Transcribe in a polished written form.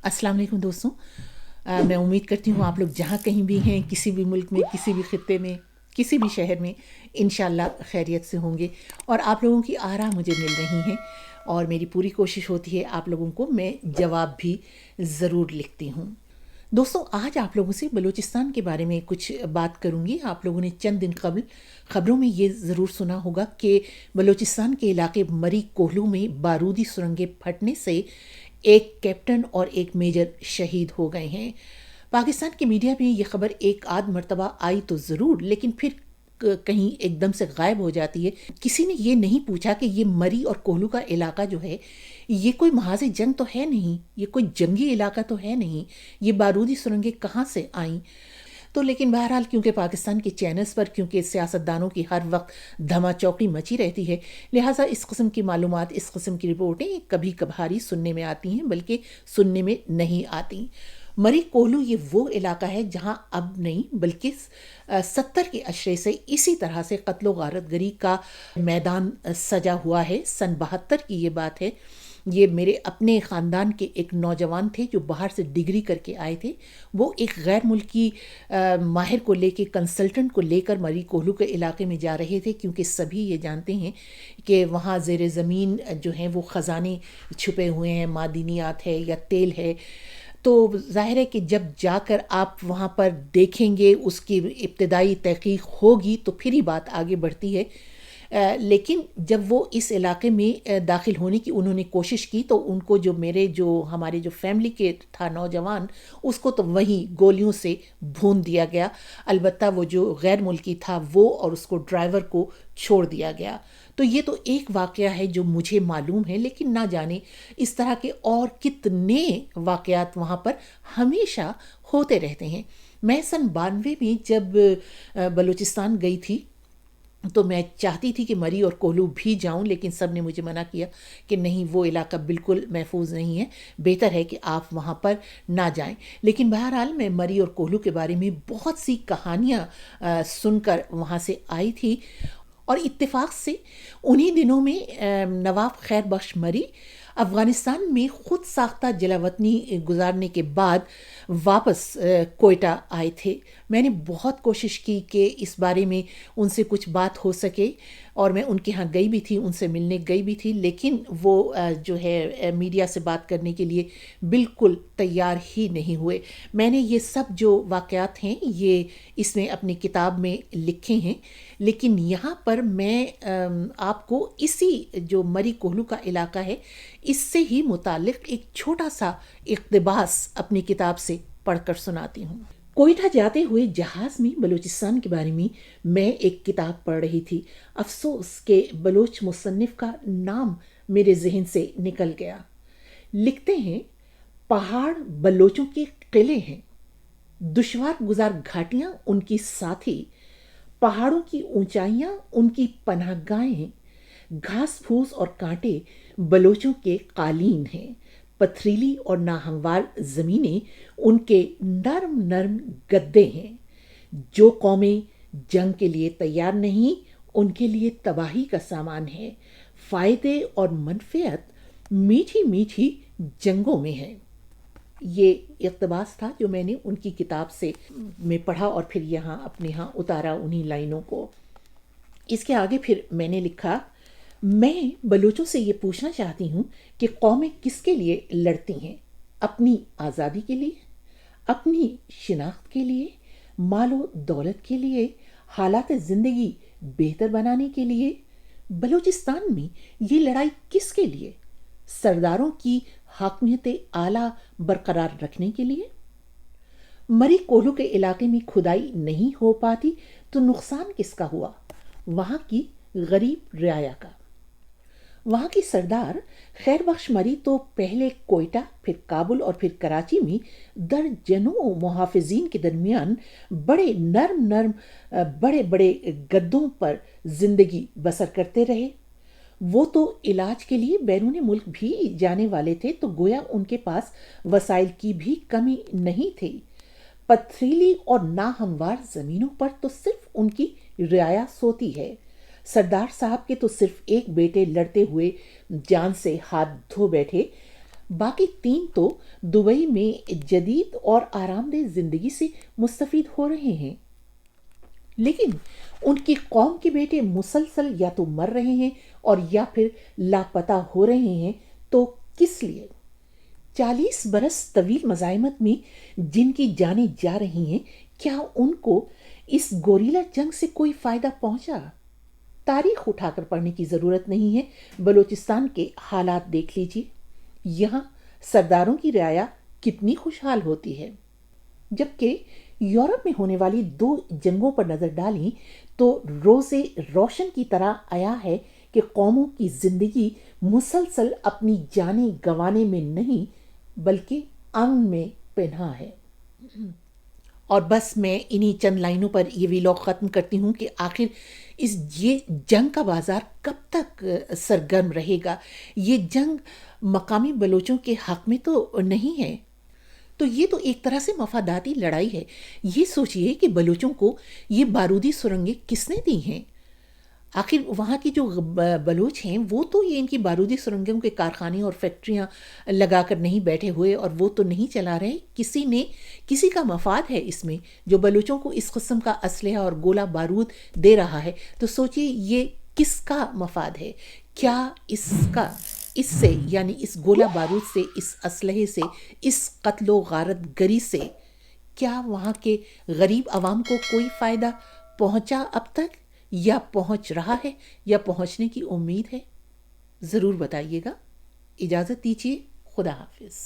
अस्सलाम वालेकुम दोस्तों। मैं उम्मीद करती हूँ आप लोग जहाँ कहीं भी हैं, किसी भी मुल्क में, किसी भी खित्ते में, किसी भी शहर में, इंशाल्लाह खैरियत से होंगे। और आप लोगों की आरा मुझे मिल रही हैं और मेरी पूरी कोशिश होती है आप लोगों को मैं जवाब भी ज़रूर लिखती हूँ। दोस्तों, आज आप लोगों से बलूचिस्तान के बारे में कुछ बात करूंगी। आप लोगों ने चंद दिन कबल ख़बरों में ये ज़रूर सुना होगा कि बलूचिस्तान के इलाके मरी कोहलू में बारूदी सुरंगें फटने से एक कैप्टन और एक मेजर शहीद हो गए हैं। पाकिस्तान की मीडिया में ये खबर एक आध मरतबा आई तो ज़रूर, लेकिन फिर कहीं एकदम से गायब हो जाती है। किसी ने ये नहीं पूछा कि ये मरी और कोहलू का इलाका जो है, ये कोई महाज़ जंग तो है नहीं, ये कोई जंगी इलाका तो है नहीं, ये बारूदी सुरंगें कहाँ से आईं। तो लेकिन बहरहाल क्योंकि पाकिस्तान के चैनल्स पर क्योंकि सियासतदानों की हर वक्त धमाचौकड़ी मची रहती है, लिहाजा इस किस्म की मालूमात, इस किस्म की रिपोर्टें कभी कभार ही सुनने में आती हैं, बल्कि सुनने में नहीं आती। मरी कोहलू ये वो इलाका है जहां अब नहीं बल्कि 70 के अशरे से इसी तरह से कत्लो गारतगरी का मैदान सजा हुआ है। सन 72 की ये बात है। ये मेरे अपने ख़ानदान के एक नौजवान थे जो बाहर से डिग्री करके आए थे। वो एक गैर मुल्की माहिर को लेके, कंसल्टेंट को लेकर मरी कोहलू के इलाके में जा रहे थे, क्योंकि सभी ये जानते हैं कि वहाँ ज़ेर ज़मीन जो हैं वो ख़जाने छुपे हुए हैं, मादनियात है या तेल है। तो ज़ाहिर है कि जब जाकर आप वहाँ पर देखेंगे, उसकी इब्तदाई तहकीक होगी तो फिर ही बात आगे बढ़ती है। लेकिन जब वो इस इलाके में दाखिल होने की उन्होंने कोशिश की तो उनको हमारे जो फैमिली के था नौजवान, उसको तो वहीं गोलियों से भून दिया गया। अलबत्ता वो जो गैर मुल्की था वो और उसको ड्राइवर को छोड़ दिया गया। तो ये तो एक वाक़या है जो मुझे मालूम है, लेकिन ना जाने इस तरह के और कितने वाक़यात वहाँ पर हमेशा होते रहते हैं। मैं सन 92 में जब बलूचिस्तान गई थी तो मैं चाहती थी कि मरी और कोहलू भी जाऊं, लेकिन सब ने मुझे मना किया कि नहीं, वो इलाका बिल्कुल महफूज नहीं है, बेहतर है कि आप वहाँ पर ना जाएं। लेकिन बहरहाल मैं मरी और कोहलू के बारे में बहुत सी कहानियाँ सुनकर वहाँ से आई थी। और इत्तेफाक से उन्हीं दिनों में नवाब खैर बख्श मरी अफ़गानिस्तान में ख़ुद साख्ता जलावतनी गुजारने के बाद वापस कोयटा आए थे। मैंने बहुत कोशिश की कि इस बारे में उनसे कुछ बात हो सके, और मैं उनके यहाँ गई भी थी, उनसे मिलने गई भी थी, लेकिन वो जो है मीडिया से बात करने के लिए बिल्कुल तैयार ही नहीं हुए। मैंने ये सब जो वाक़यात हैं ये इसमें अपनी किताब में लिखे हैं, लेकिन यहाँ पर मैं आपको इसी जो मरी कोहलू का इलाका है इससे ही मुतालिक एक छोटा सा इक़्तिबास अपनी किताब से पढ़कर सुनाती हूँ। कोयटा जाते हुए जहाज़ में बलूचिस्तान के बारे में मैं एक किताब पढ़ रही थी। अफसोस के बलोच मुसन्निफ का नाम मेरे जहन से निकल गया। लिखते हैं, पहाड़ बलोचों के किले हैं, दुश्वार गुजार घाटियां उनकी साथी, पहाड़ों की ऊंचाइयां उनकी पनाहगाहें, घास फूस और कांटे बलोचों के कालीन हैं, पथरीली और नाहमवार ज़मीनें उनके नर्म नर्म गद्दे हैं। जो कौमें जंग के लिए तैयार नहीं, उनके लिए तबाही का सामान है। फ़ायदे और मनफ़ियत मीठी मीठी जंगों में है। ये इक़्तिबास था जो मैंने उनकी किताब से में पढ़ा और फिर यहाँ अपने यहाँ उतारा उन्हीं लाइनों को। इसके आगे फिर मैंने लिखा, मैं बलूचों से ये पूछना चाहती हूँ कि कौमें किसके लिए लड़ती हैं? अपनी आज़ादी के लिए, अपनी शिनाख्त के लिए, मालो दौलत के लिए, हालात ज़िंदगी बेहतर बनाने के लिए? बलूचिस्तान में ये लड़ाई किसके लिए? सरदारों की हाकमियत आला बरकरार रखने के लिए? मरी कोहलू के इलाके में खुदाई नहीं हो पाती तो नुकसान किसका हुआ? वहाँ की गरीब रियाया का। वहाँ की सरदार खैर बख्श मरी तो पहले कोयटा, फिर काबुल और फिर कराची में दर्जनों मुहाफिजीन के दरमियान बड़े नर्म नर्म बड़े बड़े गद्दों पर जिंदगी बसर करते रहे। वो तो इलाज के लिए बैरून मुल्क भी जाने वाले थे, तो गोया उनके पास वसाइल की भी कमी नहीं थी। पथरीली और नाहमवार ज़मीनों पर तो सिर्फ उनकी रियाया सोती है। सरदार साहब के तो सिर्फ एक बेटे लड़ते हुए जान से हाथ धो बैठे। باقی 3 تو دبئی میں جدید اور آرام دہ زندگی سے مستفید ہو رہے ہیں، لیکن ان کی قوم کے بیٹے مسلسل یا تو مر رہے ہیں اور یا پھر لاپتہ ہو رہے ہیں، تو کس لیے؟ 40 برس طویل مزاحمت میں جن کی جانیں جا رہی ہیں، کیا ان کو اس گوریلا جنگ سے کوئی فائدہ پہنچا؟ تاریخ اٹھا کر پڑھنے کی ضرورت نہیں ہے، بلوچستان کے حالات دیکھ لیجیے۔ یہاں سرداروں کی رعایا کتنی خوشحال ہوتی ہے، جبکہ یورپ میں ہونے والی 2 جنگوں پر نظر ڈالیں تو روز روشن کی طرح آیا ہے کہ قوموں کی زندگی مسلسل اپنی جانیں گنوانے میں نہیں بلکہ امن میں پنہاں ہے۔ اور بس میں انہی چند لائنوں پر یہ ویلاگ ختم کرتی ہوں کہ آخر یہ جنگ کا بازار کب تک سرگرم رہے گا؟ یہ جنگ مقامی بلوچوں کے حق میں تو نہیں ہے، تو یہ تو ایک طرح سے مفاداتی لڑائی ہے۔ یہ سوچئے کہ بلوچوں کو یہ بارودی سرنگیں کس نے دی ہیں؟ آخر وہاں کی جو بلوچ ہیں وہ تو یہ ان کی بارودی سرنگوں کے کارخانے اور فیکٹریاں لگا کر نہیں بیٹھے ہوئے اور وہ تو نہیں چلا رہے، کسی کا مفاد ہے اس میں جو بلوچوں کو اس قسم کا اسلحہ اور گولہ بارود دے رہا ہے۔ تو سوچئے یہ کس کا مفاد ہے؟ کیا اس سے یعنی اس گولہ بارود سے، اس اسلحے سے، اس قتل و غارت گری سے کیا وہاں کے غریب عوام کو کوئی فائدہ پہنچا اب تک، یا پہنچ رہا ہے، یا پہنچنے کی امید ہے؟ ضرور بتائیے گا۔ اجازت دیجیے، خدا حافظ۔